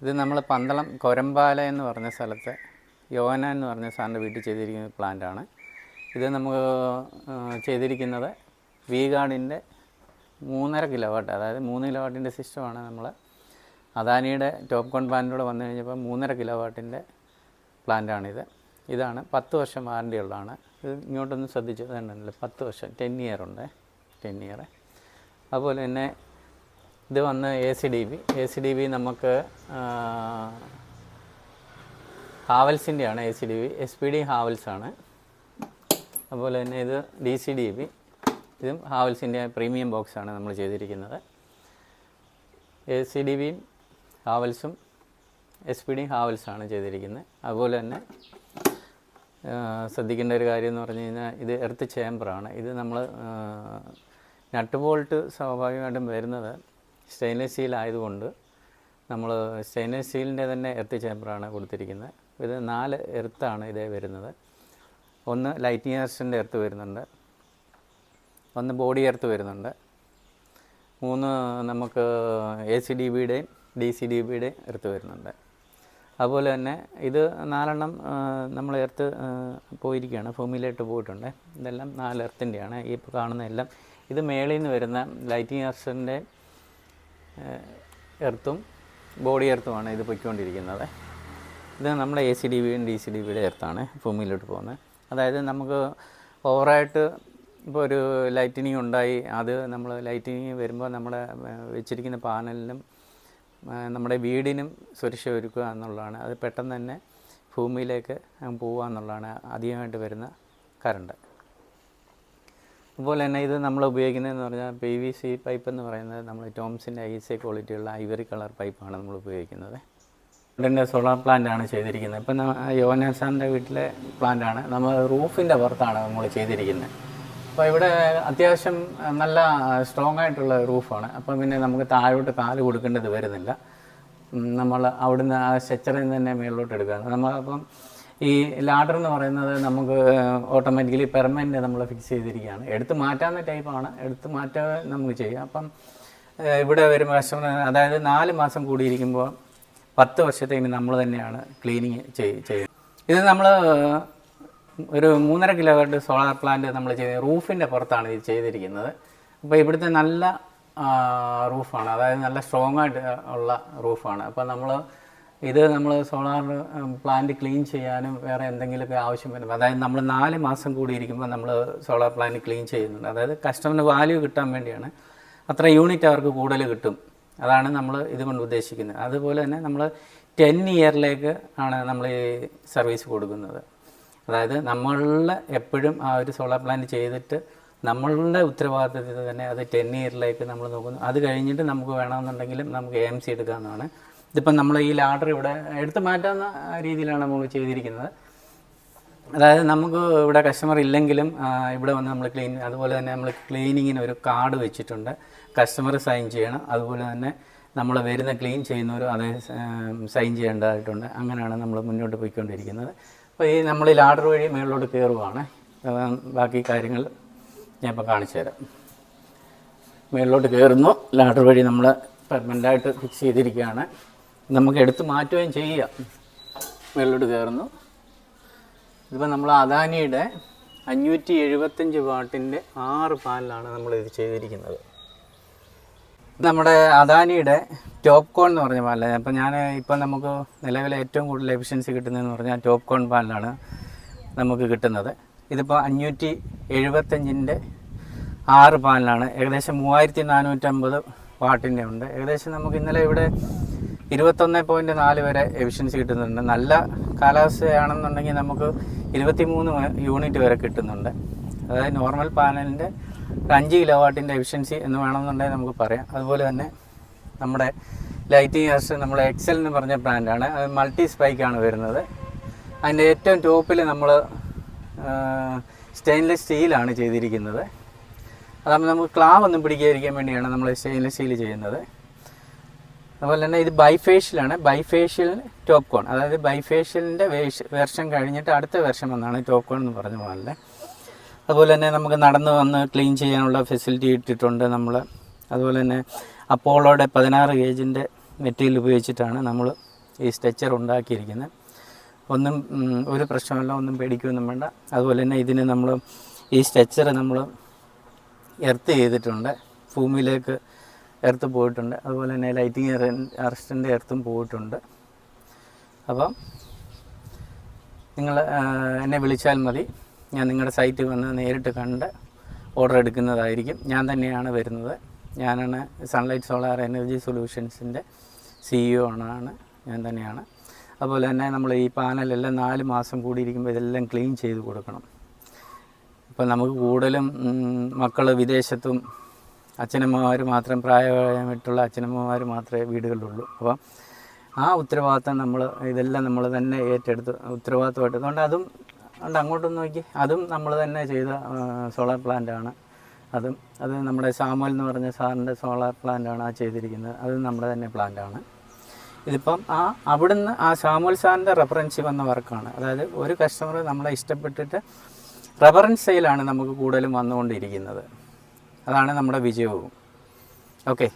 ഇത് നമ്മൾ പന്തളം കൊരമ്പാല എന്ന് പറഞ്ഞ സ്ഥലത്തെ യോന എന്ന് പറഞ്ഞ സാറിൻ്റെ വീട്ടിൽ ചെയ്തിരിക്കുന്ന പ്ലാന്റാണ്. ഇത് നമുക്ക് ചെയ്തിരിക്കുന്നത് വി ഗാർഡിൻ്റെ 3.5 കിലോവാട്ട്, അതായത് 3 കിലോവാട്ടിൻ്റെ സിസ്റ്റമാണ്. നമ്മൾ അദാനിയുടെ ടോപ്പ് കോൺ പ്ലാന്റിലൂടെ വന്നു കഴിഞ്ഞപ്പോൾ 3.5 കിലോവാട്ടിൻ്റെ പ്ലാന്റാണിത്. ഇതാണ് 10 വർഷം വാറണ്ടി ഉള്ളതാണ്. ഇത് ഇങ്ങോട്ടൊന്ന് ശ്രദ്ധിച്ചത് കണ്ടല്ലോ, 10 വർഷം 10 ഇയർ ഉണ്ട്, 10 ഇയർ. അതുപോലെ തന്നെ ഇത് വന്ന് ACDB നമുക്ക് ഹാവൽസിൻ്റെയാണ്. ACDB SPD ഹാവൽസാണ്. അതുപോലെ തന്നെ ഇത് DCDB, ഇതും ഹാവൽസിൻ്റെ പ്രീമിയം ബോക്സാണ് നമ്മൾ ചെയ്തിരിക്കുന്നത്. ACDBയും ഹാവൽസും SPD ഹാവൽസാണ് ചെയ്തിരിക്കുന്നത്. അതുപോലെ തന്നെ ശ്രദ്ധിക്കേണ്ട ഒരു കാര്യം എന്ന് പറഞ്ഞു കഴിഞ്ഞാൽ ഇത് എർത്ത് ചേമ്പറാണ്. ഇത് നമ്മൾ നട്ട് ബോൾട്ട് സ്വാഭാവികമായിട്ടും വരുന്നത് സ്റ്റെയിൻലെസ് സ്റ്റീൽ ആയതുകൊണ്ട് നമ്മൾ സ്റ്റെയിൻലെസ് സ്റ്റീലിൻ്റെ തന്നെ എർത്ത് ചേമ്പറാണ് കൊടുത്തിരിക്കുന്നത്. ഇത് 4 എർത്താണ് ഇതേ വരുന്നത്. ഒന്ന് ലൈറ്റിംഗ് എർത്തിൻ്റെ എർത്ത് വരുന്നുണ്ട്, ഒന്ന് ബോഡി എർത്ത് വരുന്നുണ്ട്, 3 നമുക്ക് ACDBയുടെയും DCDBയുടെയും എർത്ത് വരുന്നുണ്ട്. അതുപോലെ തന്നെ ഇത് 4 നമ്മൾ എർത്ത് പോയിരിക്കുകയാണ്, ഭൂമിയിലോട്ട് പോയിട്ടുണ്ട്. ഇതെല്ലാം 4 എർത്തിൻ്റെയാണ് ഈ കാണുന്ന എല്ലാം. ഇത് മേളിൽ നിന്ന് വരുന്ന ലൈറ്റിംഗ് എർത്തിൻ്റെ എർത്തും ബോഡി എർത്തുമാണ് ഇത് പൊയ്ക്കൊണ്ടിരിക്കുന്നത്. ഇത് നമ്മുടെ ACDBയും DCDBയുടെ എർത്താണ് ഭൂമിയിലോട്ട് പോകുന്നത്. അതായത് നമുക്ക് ഓവറായിട്ട് ഇപ്പോൾ ഒരു ലൈറ്റിനിങ് ഉണ്ടായി, അത് നമ്മൾ ലൈറ്റിനിങ് വരുമ്പോൾ നമ്മുടെ വെച്ചിരിക്കുന്ന പാനലിനും നമ്മുടെ വീടിനും സുരക്ഷ ഒരുക്കുക എന്നുള്ളതാണ്. അത് പെട്ടെന്ന് തന്നെ ഭൂമിയിലേക്ക് പോവുക എന്നുള്ളതാണ് അധികമായിട്ട് വരുന്ന കറണ്ട്. അതുപോലെ തന്നെ ഇത് നമ്മൾ ഉപയോഗിക്കുന്നതെന്ന് പറഞ്ഞാൽ PVC പൈപ്പ് എന്ന് പറയുന്നത് നമ്മൾ ടോംസിൻ്റെ ISA ക്വാളിറ്റിയുള്ള ഐവറി കളർ പൈപ്പാണ് നമ്മൾ ഉപയോഗിക്കുന്നത്. ഇതിൻ്റെ സോളാർ പ്ലാന്റാണ് ചെയ്തിരിക്കുന്നത്. ഇപ്പം യോന സാറിൻ്റെ വീട്ടിലെ പ്ലാന്റാണ്. നമ്മൾ റൂഫിൻ്റെ പുറത്താണ് നമ്മൾ ചെയ്തിരിക്കുന്നത്. അപ്പോൾ ഇവിടെ അത്യാവശ്യം നല്ല സ്ട്രോങ് ആയിട്ടുള്ള റൂഫാണ്. അപ്പം പിന്നെ നമുക്ക് താഴോട്ട് കാല് കൊടുക്കേണ്ടത് വരുന്നില്ല. നമ്മൾ അവിടുന്ന് ആ സ്ട്രെച്ചറിൽ നിന്ന് തന്നെ മുകളിലോട്ട് എടുക്കുകയാണ്. നമ്മളപ്പം ഈ ലാഡർ എന്ന് പറയുന്നത് നമുക്ക് ഓട്ടോമാറ്റിക്കലി പെർമനൻ്റ് നമ്മൾ ഫിക്സ് ചെയ്തിരിക്കുകയാണ്. എടുത്ത് മാറ്റാവുന്ന ടൈപ്പാണ്, എടുത്ത് മാറ്റാൻ നമുക്ക് ചെയ്യാം. അപ്പം ഇവിടെ വരുമ്പോൾ കസ്റ്റമർ, അതായത് 4 മാസം കൂടിയിരിക്കുമ്പോൾ 10 വർഷത്തേക്ക് നമ്മൾ തന്നെയാണ് ക്ലീനിങ് ചെയ്യുന്നത്. ഇത് നമ്മൾ ഒരു 3.5 കിലോവാട്ട് സോളാർ പ്ലാന്റ് നമ്മൾ ചെയ്ത് റൂഫിൻ്റെ പുറത്താണ് ഇത് ചെയ്തിരിക്കുന്നത്. അപ്പോൾ ഇവിടുത്തെ നല്ല റൂഫാണ്, അതായത് നല്ല സ്ട്രോങ് ആയിട്ട് ഉള്ള റൂഫാണ്. അപ്പോൾ നമ്മൾ സോളാർ പ്ലാന്റ് ക്ലീൻ ചെയ്യാനും വേറെ എന്തെങ്കിലുമൊക്കെ ആവശ്യം വരുമ്പോൾ, അതായത് നമ്മൾ 4 മാസം കൂടി ഇരിക്കുമ്പോൾ നമ്മൾ സോളാർ പ്ലാന്റ് ക്ലീൻ ചെയ്യുന്നുണ്ട്. അതായത് കസ്റ്റമറിന് വാല്യൂ കിട്ടാൻ വേണ്ടിയാണ്. അത്ര യൂണിറ്റ് അവർക്ക് കൂടുതൽ കിട്ടും, അതാണ് നമ്മൾ ഇതുകൊണ്ട് ഉദ്ദേശിക്കുന്നത്. അതുപോലെ തന്നെ നമ്മൾ 10 ഇയറിലേക്ക് ആണ് നമ്മൾ ഈ സർവീസ് കൊടുക്കുന്നത്. അതായത് നമ്മളുടെ എപ്പോഴും ആ ഒരു സോളാർ പ്ലാന്റ് ചെയ്തിട്ട് നമ്മളുടെ ഉത്തരവാദിത്തത്തിൽ തന്നെ അത് 10 ഇയറിലേക്ക് നമ്മൾ നോക്കുന്നു. അത് കഴിഞ്ഞിട്ട് നമുക്ക് വേണമെന്നുണ്ടെങ്കിലും നമുക്ക് AMC എടുക്കാവുന്നതാണ്. ഇതിപ്പം നമ്മൾ ഈ ലാഡർ ഇവിടെ എടുത്ത് മാറ്റാവുന്ന രീതിയിലാണ് നമ്മൾ ചെയ്തിരിക്കുന്നത്. അതായത് നമുക്ക് ഇവിടെ കസ്റ്റമർ ഇല്ലെങ്കിലും ഇവിടെ വന്ന് നമ്മൾ അതുപോലെ തന്നെ നമ്മൾ ക്ലീനിങ്ങിന് ഒരു കാർഡ് വെച്ചിട്ടുണ്ട്, കസ്റ്റമർ സൈൻ ചെയ്യണം. അതുപോലെ തന്നെ നമ്മൾ വരുന്ന ക്ലീൻ ചെയ്യുന്നവരും അത് സൈൻ ചെയ്യേണ്ടതായിട്ടുണ്ട്. അങ്ങനെയാണ് നമ്മൾ മുന്നോട്ട് പോയിക്കൊണ്ടിരിക്കുന്നത്. അപ്പോൾ ഈ നമ്മൾ ഈ ലാഡർ വഴി മുകളിലോട്ട് കയറുകയാണ്. ബാക്കി കാര്യങ്ങൾ ഞാൻ ഇപ്പോൾ കാണിച്ചു തരാം. മുകളിലോട്ട് കയറുന്നു, ലാഡർ വഴി നമ്മൾ പെർമനൻ്റായിട്ട് ഫിക്സ് ചെയ്തിരിക്കുകയാണ്. നമുക്ക് എടുത്ത് മാറ്റുകയും ചെയ്യാം. മുകളിലോട്ട് കയറുന്നു. ഇതിപ്പോൾ നമ്മൾ അദാനിയുടെ 575 വാട്ടിൻ്റെ 6 പാനലാണ് നമ്മളിത് ചെയ്തിരിക്കുന്നത്. നമ്മുടെ അദാനിയുടെ ടോപ്പ് കോൺ എന്ന് പറഞ്ഞ പാനലാണ്. അപ്പോൾ നമുക്ക് നിലവിലെ ഏറ്റവും കൂടുതൽ എഫിഷ്യൻസി കിട്ടുന്നതെന്ന് പറഞ്ഞാൽ ടോപ്പ് കോൺ പാനലാണ് നമുക്ക് കിട്ടുന്നത്. ഇതിപ്പോൾ 575ൻ്റെ 6 പാനലാണ്. ഏകദേശം 3450 വാട്ടിൻ്റെ ഉണ്ട്. ഏകദേശം നമുക്ക് ഇന്നലെ ഇവിടെ 21.4 വരെ എഫിഷ്യൻസി കിട്ടുന്നുണ്ട്. നല്ല കാലാവസ്ഥയാണെന്നുണ്ടെങ്കിൽ നമുക്ക് 23 യൂണിറ്റ് വരെ കിട്ടുന്നുണ്ട്. അതായത് നോർമൽ പാനലിൻ്റെ 5 കിലോവാട്ടിൻ്റെ എഫിഷ്യൻസി എന്ന് വേണമെന്നുണ്ടെങ്കിൽ നമുക്ക് പറയാം. അതുപോലെ തന്നെ നമ്മുടെ ലൈറ്റിംഗ് എർത്ത് നമ്മൾ എക്സൽ എന്ന് പറഞ്ഞ ബ്രാൻഡാണ്. അത് മൾട്ടി സ്പൈക്കാണ് വരുന്നത്. അതിൻ്റെ ഏറ്റവും ടോപ്പിൽ നമ്മൾ സ്റ്റെയിൻലെസ് സ്റ്റീലാണ് ചെയ്തിരിക്കുന്നത്. അതാകുമ്പോൾ നമുക്ക് ക്ലാവ് ഒന്നും പിടിക്കാതിരിക്കാൻ വേണ്ടിയാണ് നമ്മൾ സ്റ്റെയിൻലെസ് സ്റ്റീൽ ചെയ്യുന്നത്. അതുപോലെ തന്നെ ഇത് ബൈഫേഷ്യലാണ്. ബൈഫേഷ്യൽ ടോപ്പ് കോൺ, അതായത് ബൈഫേഷ്യലിൻ്റെ വെർഷൻ കഴിഞ്ഞിട്ട് അടുത്ത വെർഷൻ വന്നാണ് ടോപ്പ് കോൺ എന്ന് പറഞ്ഞ പോലെ. അതുപോലെ തന്നെ നമുക്ക് നടന്ന് വന്ന് ക്ലീൻ ചെയ്യാനുള്ള ഫെസിലിറ്റി ഇട്ടിട്ടുണ്ട് നമ്മൾ. അതുപോലെ തന്നെ അപ്പോളോയുടെ 16 ഗേജിൻ്റെ മെറ്റീരിയൽ ഉപയോഗിച്ചിട്ടാണ് നമ്മൾ ഈ സ്ട്രെച്ചർ ഉണ്ടാക്കിയിരിക്കുന്നത്. ഒന്നും ഒരു പ്രശ്നമല്ല, ഒന്നും പേടിക്കുകയൊന്നും വേണ്ട. അതുപോലെ തന്നെ ഇതിന് നമ്മൾ ഈ സ്ട്രെച്ചർ നമ്മൾ എർത്ത് ചെയ്തിട്ടുണ്ട്, ഭൂമിയിലേക്ക് എർത്ത് പോയിട്ടുണ്ട്. അതുപോലെ തന്നെ ലൈറ്റിംഗ് അറസ്റ്റിൻ്റെ എർത്തും പോയിട്ടുണ്ട്. അപ്പം നിങ്ങൾ എന്നെ വിളിച്ചാൽ മതി, ഞാൻ നിങ്ങളുടെ സൈറ്റിൽ വന്ന് നേരിട്ട് കണ്ട് ഓർഡർ എടുക്കുന്നതായിരിക്കും. ഞാൻ തന്നെയാണ് വരുന്നത്. ഞാനാണ് സൺലൈറ്റ് സോളാർ എനർജി സൊല്യൂഷൻസിൻ്റെ CEO ആണ്, ഞാൻ തന്നെയാണ്. അതുപോലെ തന്നെ നമ്മൾ ഈ പാനലെല്ലാം 4 മാസം കൂടി ഇരിക്കുമ്പോൾ ഇതെല്ലാം ക്ലീൻ ചെയ്ത് കൊടുക്കണം. ഇപ്പം നമുക്ക് കൂടുതലും മക്കൾ വിദേശത്തും അച്ഛനമ്മമാർ മാത്രം, പ്രായമായിട്ടുള്ള അച്ഛനമ്മമാർ മാത്രമേ വീടുകളിലുള്ളൂ. അപ്പം ആ ഉത്തരവാദിത്തം ഇതെല്ലാം നമ്മൾ തന്നെ ഏറ്റെടുത്ത് ഉത്തരവാദിത്തമായിട്ട്, അതുകൊണ്ട് അങ്ങോട്ടൊന്ന് നോക്കി, അതും നമ്മൾ തന്നെ ചെയ്ത സോളാർ പ്ലാന്റാണ്. അത് നമ്മുടെ സാമുവൽ എന്ന് പറഞ്ഞ സാറിൻ്റെ സോളാർ പ്ലാന്റാണ് ആ ചെയ്തിരിക്കുന്നത്. അത് നമ്മുടെ തന്നെ പ്ലാന്റാണ്. ഇതിപ്പം അവിടുന്ന് ആ സാമുവൽ സാറിൻ്റെ റെഫറൻസ് വന്ന വർക്കാണ്. അതായത് ഒരു കസ്റ്റമർ നമ്മളെ ഇഷ്ടപ്പെട്ടിട്ട് റെഫറൻസ് സെയിലാണ് നമുക്ക് കൂടുതലും വന്നുകൊണ്ടിരിക്കുന്നത്. അതാണ് നമ്മുടെ വിജയവും. ഓക്കെ.